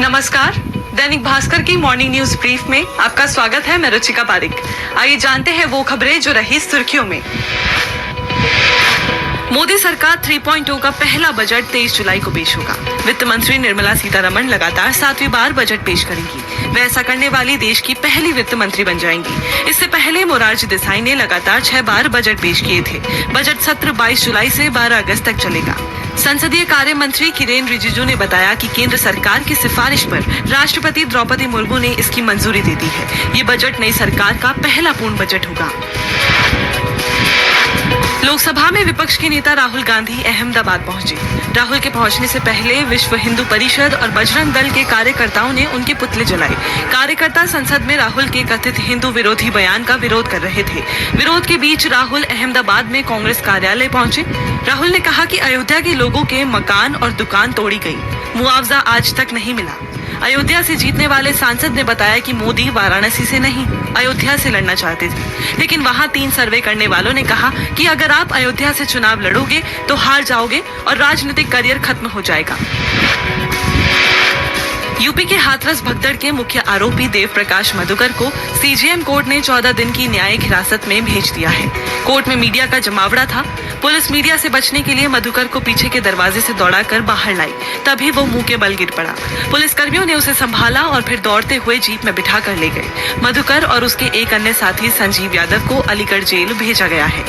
नमस्कार, दैनिक भास्कर की morning news brief में आपका स्वागत है। मैं रुचिका पारिक। आइए जानते हैं वो खबरें जो रही सुर्खियों में। मोदी सरकार 3.0 का पहला बजट 23 जुलाई को पेश होगा। वित्त मंत्री निर्मला सीतारमण लगातार 7वीं बार बजट पेश करेंगी। वे ऐसा करने वाली देश की पहली वित्त मंत्री बन जाएंगी। इससे पहले मोरारजी देसाई ने लगातार 6 बार बजट पेश किए थे। बजट सत्र 22 जुलाई से 12 अगस्त तक चलेगा। संसदीय कार्य मंत्री किरेन रिजिजू ने बताया कि केंद्र सरकार की सिफारिश पर राष्ट्रपति द्रौपदी मुर्मू ने इसकी मंजूरी दे दी है। ये बजट नई सरकार का पहला पूर्ण बजट होगा। लोकसभा में विपक्ष के नेता राहुल गांधी अहमदाबाद पहुंचे। राहुल के पहुंचने से पहले विश्व हिंदू परिषद और बजरंग दल के कार्यकर्ताओं ने उनके पुतले जलाए। कार्यकर्ता संसद में राहुल के कथित हिंदू विरोधी बयान का विरोध कर रहे थे। विरोध के बीच राहुल अहमदाबाद में कांग्रेस कार्यालय पहुंचे। राहुल ने कहा कि अयोध्या के लोगों के मकान और दुकान तोड़ी गई, मुआवजा आज तक नहीं मिला। अयोध्या से जीतने वाले सांसद ने बताया कि मोदी वाराणसी से नहीं, अयोध्या से लड़ना चाहते थे, लेकिन वहां 3 सर्वे करने वालों ने कहा कि अगर आप अयोध्या से चुनाव लड़ोगे तो हार जाओगे और राजनीतिक करियर खत्म हो जाएगा। यूपी के हाथरस भगदड़ के मुख्य आरोपी देव प्रकाश मधुकर को सीजेएम कोर्ट ने 14 दिन की न्यायिक हिरासत में भेज दिया है। कोर्ट में मीडिया का जमावड़ा था। पुलिस मीडिया से बचने के लिए मधुकर को पीछे के दरवाजे से दौड़ाकर बाहर लाई, तभी वो मुंह के बल गिर पड़ा। पुलिस कर्मियों ने उसे संभाला और फिर दौड़ते हुए जीप में बिठा कर ले गए। मधुकर और उसके एक अन्य साथी संजीव यादव को अलीगढ़ जेल भेजा गया है।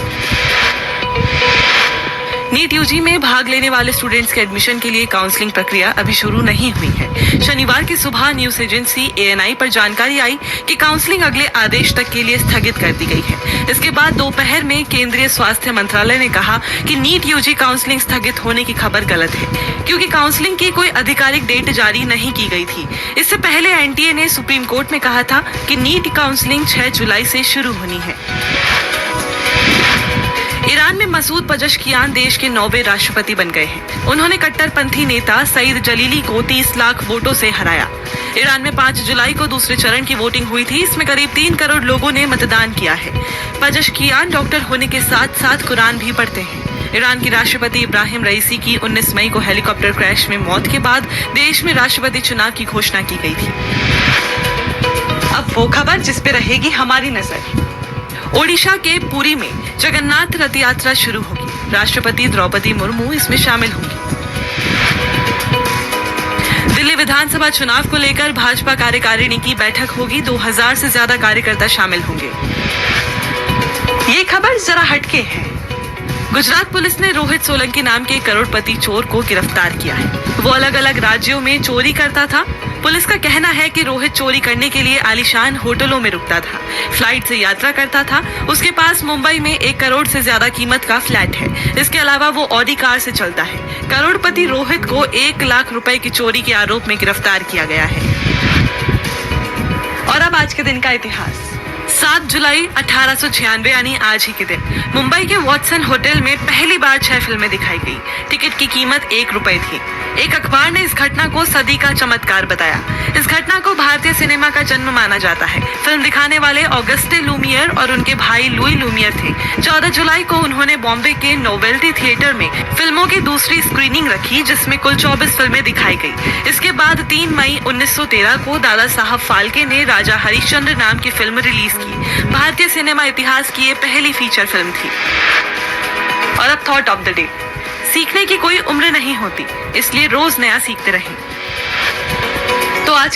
नीट यूजी में भाग लेने वाले स्टूडेंट्स के एडमिशन के लिए काउंसलिंग प्रक्रिया अभी शुरू नहीं हुई है। शनिवार की सुबह न्यूज एजेंसी ANI पर जानकारी आई कि काउंसलिंग अगले आदेश तक के लिए स्थगित कर दी गई है। इसके बाद दोपहर में केंद्रीय स्वास्थ्य मंत्रालय ने कहा कि नीट यूजी काउंसलिंग स्थगित होने की खबर गलत है, क्योंकि काउंसलिंग की कोई आधिकारिक डेट जारी नहीं की गई थी। इससे पहले NTA ने सुप्रीम कोर्ट में कहा था कि नीट काउंसलिंग 6 जुलाई से शुरू होनी है। ईरान में मसूद पजशकियान देश के 9वें राष्ट्रपति बन गए हैं। उन्होंने कट्टरपंथी नेता सईद जलीली को 30 लाख वोटों से हराया। ईरान में 5 जुलाई को दूसरे चरण की वोटिंग हुई थी। इसमें करीब 3 करोड़ लोगों ने मतदान किया है। पजशकियान डॉक्टर होने के साथ साथ कुरान भी पढ़ते हैं। ईरान के राष्ट्रपति इब्राहिम रईसी की 19 मई को हेलीकॉप्टर क्रैश में मौत के बाद देश में राष्ट्रपति चुनाव की घोषणा की गई थी। अब वो खबर जिस पे रहेगी हमारी नजर। ओडिशा के पुरी में जगन्नाथ रथ यात्रा शुरू होगी। राष्ट्रपति द्रौपदी मुर्मू इसमें शामिल होंगी। दिल्ली विधानसभा चुनाव को लेकर भाजपा कार्यकारिणी की बैठक होगी। 2000 से ज्यादा कार्यकर्ता शामिल होंगे। ये खबर जरा हटके है। गुजरात पुलिस ने रोहित सोलंकी नाम के करोड़पति चोर को गिरफ्तार किया है। वो अलग अलग राज्यों में चोरी करता था। पुलिस का कहना है कि रोहित चोरी करने के लिए आलीशान होटलों में रुकता था, फ्लाइट से यात्रा करता था। उसके पास मुंबई में 1 करोड़ से ज्यादा कीमत का फ्लैट है। इसके अलावा वो ऑडी कार से चलता है। करोड़पति रोहित को 1 लाख रुपए की चोरी के आरोप में गिरफ्तार किया गया है। और अब आज के दिन का इतिहास। 7 जुलाई 1896 यानी आज ही के दिन मुंबई के वॉटसन होटल में पहली बार 6 फिल्में दिखाई गई। टिकट की कीमत 1 रुपए थी। एक अखबार ने इस घटना को सदी का चमत्कार बताया। इस घटना को भारतीय सिनेमा का जन्म माना जाता है। फिल्म दिखाने वाले ऑगस्टे लूमियर और उनके भाई लुई लूमियर थे। 14 जुलाई को उन्होंने बॉम्बे के नोवेल्टी थिएटर में फिल्मों की दूसरी स्क्रीनिंग रखी, जिसमें कुल 24 फिल्में दिखाई गई। इसके बाद 3 मई 1913 को दादा साहब फाल्के ने राजा हरिश्चंद्र नाम की फिल्म रिलीज की। भारतीय सिनेमा इतिहास की ये पहली फीचर फिल्म थी। और अब थॉट ऑफ द डे। सीखने की कोई उम्र नहीं होती, इसलिए रोज नया सीखते रहें।